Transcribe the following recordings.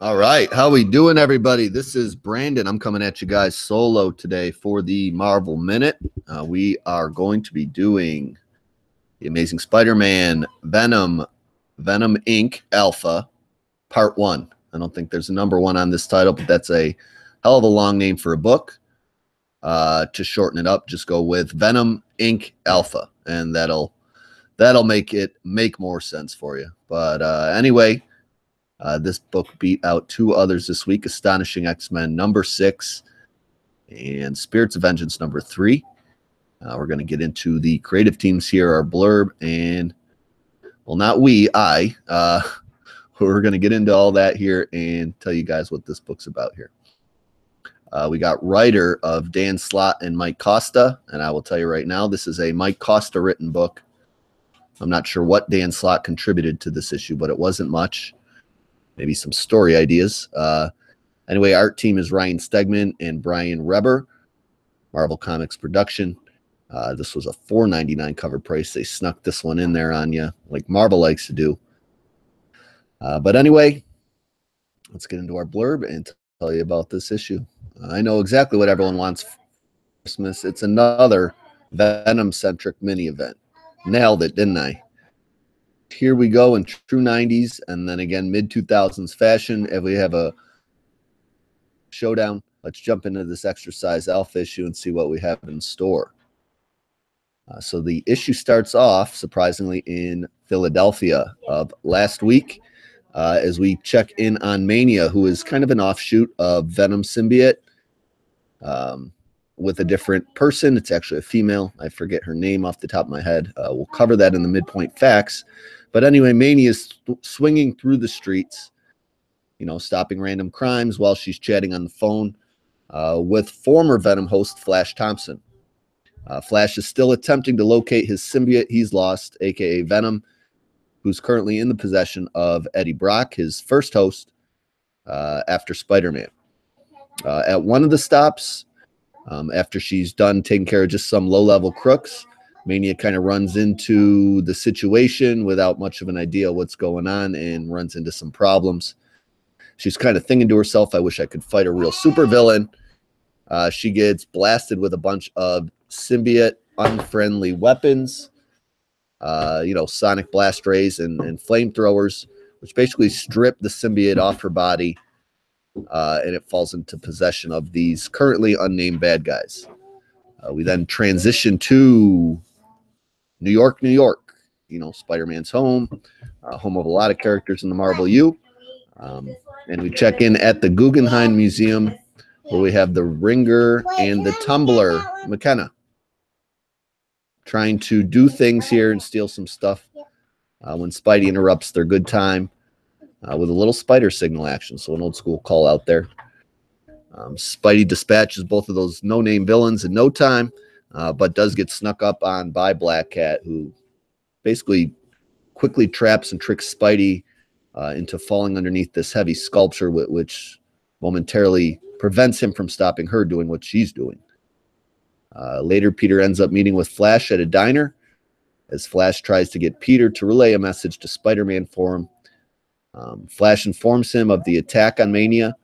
All right, how we doing, everybody? This is Brandon. I'm coming at you guys solo today for the Marvel Minute. We are going to be doing the Amazing Spider-Man Venom Inc. Alpha Part 1. I don't think there's a number 1 on this title, but that's a hell of a long name for a book. To shorten it up, just go with Venom Inc. Alpha, and that'll make more sense for you. But anyway. This book beat out 2 others this week: Astonishing X-Men #6 and Spirits of Vengeance #3. We're going to get into the creative teams here, our blurb, and, well, not we, I. We're going to get into all that here and tell you guys what this book's about here. We got writer of Dan Slott and Mike Costa, and I will tell you right now, this is a Mike Costa written book. I'm not sure what Dan Slott contributed to this issue, but it wasn't much. Maybe some story ideas. Anyway, art team is Ryan Stegman and Brian Reber. Marvel Comics production. This was a $4.99 cover price. They snuck this one in there on you, like Marvel likes to do. But anyway, let's get into our blurb and tell you about this issue. I know exactly what everyone wants for Christmas. It's another Venom-centric mini event. Nailed it, didn't I? Here we go in true 90s and then again mid-2000s fashion. If we have a showdown, let's jump into this extra size Alpha issue and see what we have in store. So the issue starts off, surprisingly, in Philadelphia of last week as we check in on Mania, who is kind of an offshoot of Venom symbiote with a different person. It's actually a female. I forget her name off the top of my head. We'll cover that in the midpoint facts. But anyway, Mania is swinging through the streets, stopping random crimes while she's chatting on the phone with former Venom host Flash Thompson. Flash is still attempting to locate his symbiote he's lost, a.k.a. Venom, who's currently in the possession of Eddie Brock, his first host, after Spider-Man. At one of the stops, after she's done taking care of just some low-level crooks, Mania kind of runs into the situation without much of an idea what's going on and runs into some problems. She's kind of thinking to herself, I wish I could fight a real supervillain. She gets blasted with a bunch of symbiote unfriendly weapons, sonic blast rays and flamethrowers, which basically strip the symbiote off her body, and it falls into possession of these currently unnamed bad guys. We then transition to New York, Spider-Man's home, home of a lot of characters in the Marvel U. And we check in at the Guggenheim Museum, where we have the Ringer and the Tumbler, McKenna, trying to do things here and steal some stuff when Spidey interrupts their good time with a little spider signal action. So an old school call out there. Spidey dispatches both of those no-name villains in no time, but does get snuck up on by Black Cat, who basically quickly traps and tricks Spidey into falling underneath this heavy sculpture, which momentarily prevents him from stopping her doing what she's doing. Later, Peter ends up meeting with Flash at a diner as Flash tries to get Peter to relay a message to Spider-Man for him. Flash informs him of the attack on Mania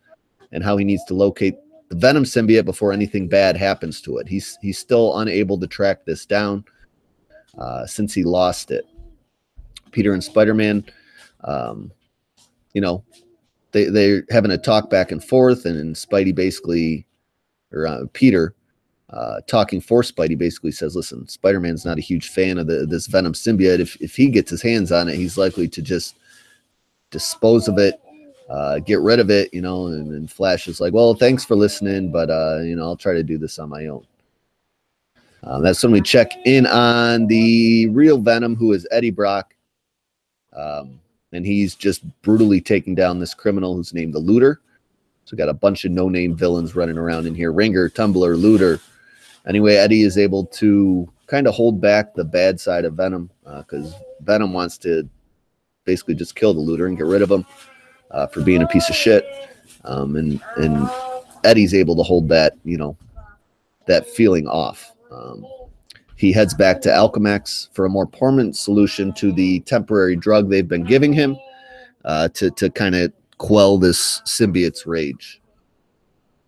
and how he needs to locate the Venom symbiote before anything bad happens to it. He's still unable to track this down since he lost it. Peter and Spider-Man, they're having a talk back and forth, and Spidey basically, or Peter, talking for Spidey, basically says, listen, Spider-Man's not a huge fan of this Venom symbiote. If he gets his hands on it, he's likely to just dispose of it, get rid of it, and Flash is like, well, thanks for listening, but, I'll try to do this on my own. That's when we check in on the real Venom, who is Eddie Brock. And he's just brutally taking down this criminal who's named the Looter. So we got a bunch of no-name villains running around in here. Ringer, Tumbler, Looter. Anyway, Eddie is able to kind of hold back the bad side of Venom because Venom wants to basically just kill the Looter and get rid of him for being a piece of shit. And Eddie's able to hold that, that feeling off. He heads back to Alchemax for a more permanent solution to the temporary drug they've been giving him to kind of quell this symbiote's rage.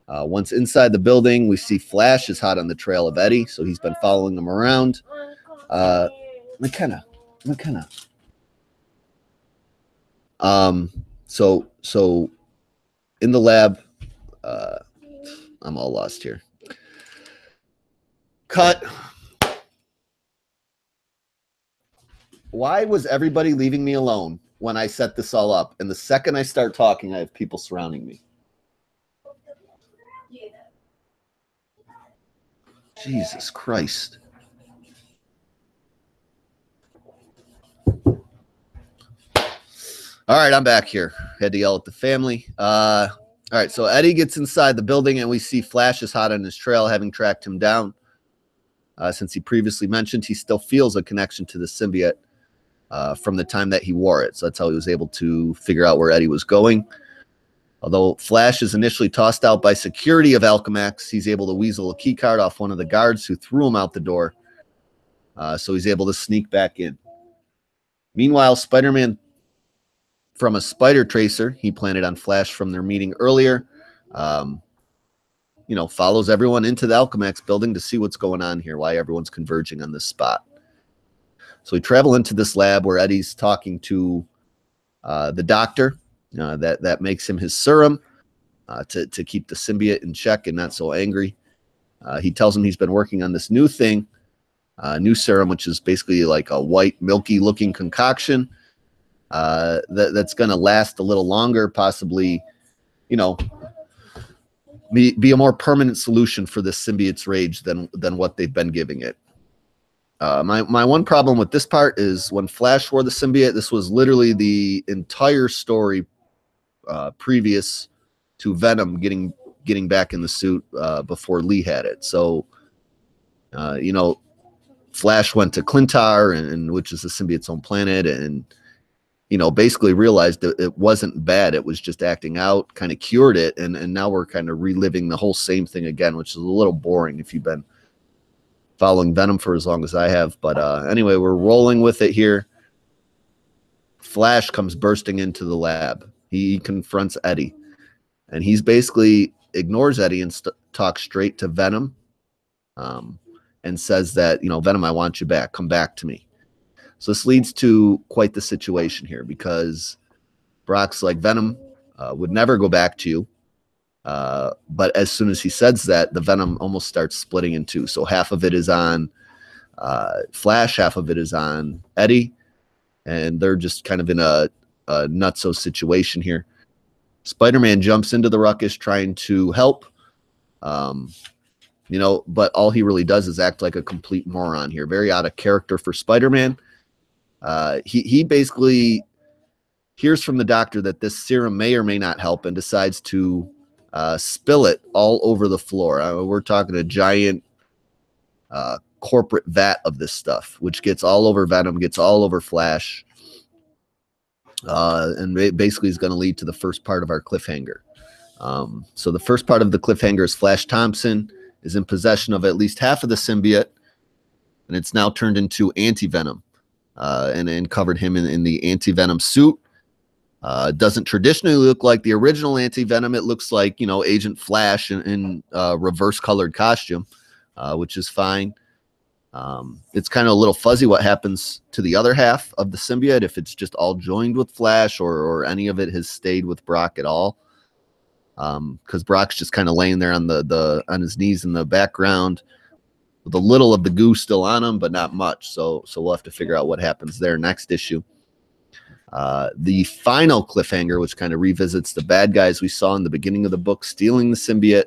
Once inside the building, we see Flash is hot on the trail of Eddie, so he's been following him around. McKenna. So in the lab, I'm all lost here. Cut. Why was everybody leaving me alone when I set this all up? And the second I start talking, I have people surrounding me. Jesus Christ. All right, I'm back here. Had to yell at the family. All right, so Eddie gets inside the building, and we see Flash is hot on his trail, having tracked him down. Since he previously mentioned he still feels a connection to the symbiote from the time that he wore it. So that's how he was able to figure out where Eddie was going. Although Flash is initially tossed out by security of Alchemax, he's able to weasel a key card off one of the guards who threw him out the door. So he's able to sneak back in. Meanwhile, Spider-Man, from a spider tracer he planted on Flash from their meeting earlier, follows everyone into the Alchemax building to see what's going on here, why everyone's converging on this spot. So we travel into this lab where Eddie's talking to the doctor that makes him his serum to keep the symbiote in check and not so angry. He tells him he's been working on this new thing, new serum, which is basically like a white, milky-looking concoction that's going to last a little longer, possibly, be a more permanent solution for this symbiote's rage than what they've been giving it. My one problem with this part is when Flash wore the symbiote, this was literally the entire story previous to Venom getting back in the suit before Lee had it. So, Flash went to Clintar, and which is the symbiote's own planet, and basically realized that it wasn't bad. It was just acting out, kind of cured it, and now we're kind of reliving the whole same thing again, which is a little boring if you've been following Venom for as long as I have. But anyway, we're rolling with it here. Flash comes bursting into the lab. He confronts Eddie, and he's basically ignores Eddie and talks straight to Venom, and says that, Venom, I want you back. Come back to me. So this leads to quite the situation here, because Brock's like, Venom would never go back to you. But as soon as he says that, the Venom almost starts splitting in two. So half of it is on Flash, half of it is on Eddie, and they're just kind of in a nutso situation here. Spider-Man jumps into the ruckus trying to help, but all he really does is act like a complete moron here. Very out of character for Spider-Man. He basically hears from the doctor that this serum may or may not help and decides to spill it all over the floor. We're talking a giant corporate vat of this stuff, which gets all over Venom, gets all over Flash, and basically is going to lead to the first part of our cliffhanger. So the first part of the cliffhanger is Flash Thompson is in possession of at least half of the symbiote, and it's now turned into anti-Venom, and covered him in the anti-Venom suit. Doesn't traditionally look like the original anti-Venom. It looks like, Agent Flash in reverse colored costume, which is fine. It's kind of a little fuzzy what happens to the other half of the symbiote, if it's just all joined with Flash or any of it has stayed with Brock at all. Because Brock's just kind of laying there on on his knees in the background with a little of the goo still on him, but not much. So we'll have to figure out what happens there next issue. The final cliffhanger, which kind of revisits the bad guys we saw in the beginning of the book stealing the symbiote,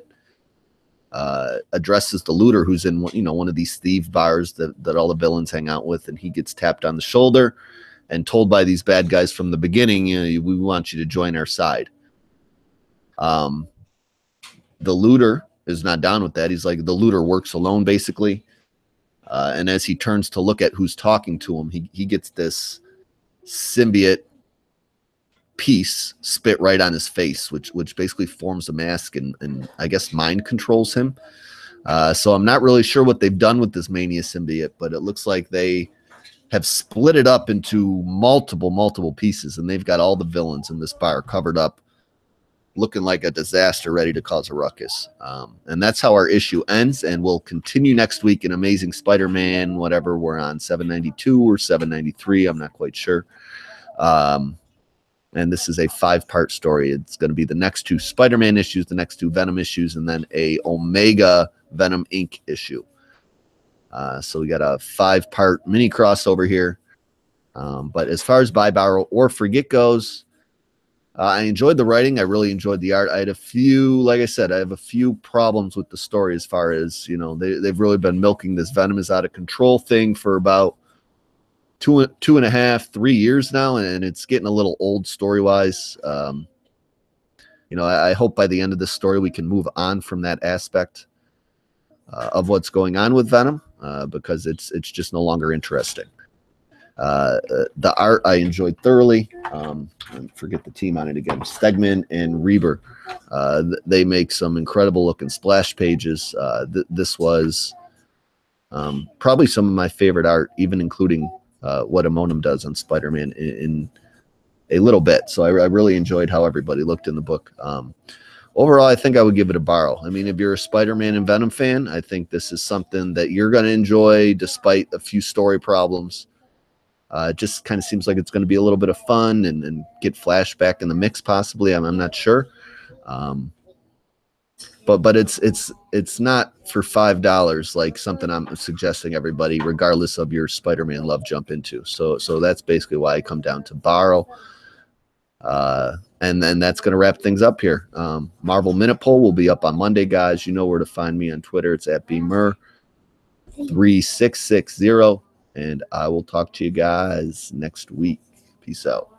addresses the looter who's in one of these thief bars that all the villains hang out with, and he gets tapped on the shoulder and told by these bad guys from the beginning, we want you to join our side. The looter is not down with that. He's like, the looter works alone, basically. And as he turns to look at who's talking to him, he gets this symbiote piece spit right on his face, which basically forms a mask and I guess mind controls him. So I'm not really sure what they've done with this Mania symbiote, but it looks like they have split it up into multiple pieces, and they've got all the villains in this bar covered up looking like a disaster ready to cause a ruckus. And that's how our issue ends, and we'll continue next week in Amazing Spider-Man, whatever we're on, 792 or 793, I'm not quite sure. And this is a 5-part story. It's going to be the next 2 Spider-Man issues, the next 2 Venom issues, and then a Omega Venom Inc. issue. So we got a 5-part mini crossover here. But as far as buy, borrow, or forget goes, I enjoyed the writing. I really enjoyed the art. I had a few, like I said, I have a few problems with the story as far as, you know, they've really been milking this Venom is out of control thing for about 2.5, 3 years now, and it's getting a little old story-wise. You know, I hope by the end of this story we can move on from that aspect of what's going on with Venom, because it's just no longer interesting. The art I enjoyed thoroughly. I forget the team on it again. Stegman and Reber. They make some incredible looking splash pages. This was probably some of my favorite art, even including what Amonum does on Spider-Man in a little bit. So I really enjoyed how everybody looked in the book. Overall, I think I would give it a borrow. I mean, if you're a Spider-Man and Venom fan, I think this is something that you're going to enjoy despite a few story problems. It just kind of seems like it's going to be a little bit of fun and get Flashback in the mix possibly. I'm not sure. But it's not for $5 like something I'm suggesting everybody, regardless of your Spider-Man love, jump into. So that's basically why I come down to borrow. And then that's going to wrap things up here. Marvel Minute Poll will be up on Monday, guys. You know where to find me on Twitter. It's at bmer3660. And I will talk to you guys next week. Peace out.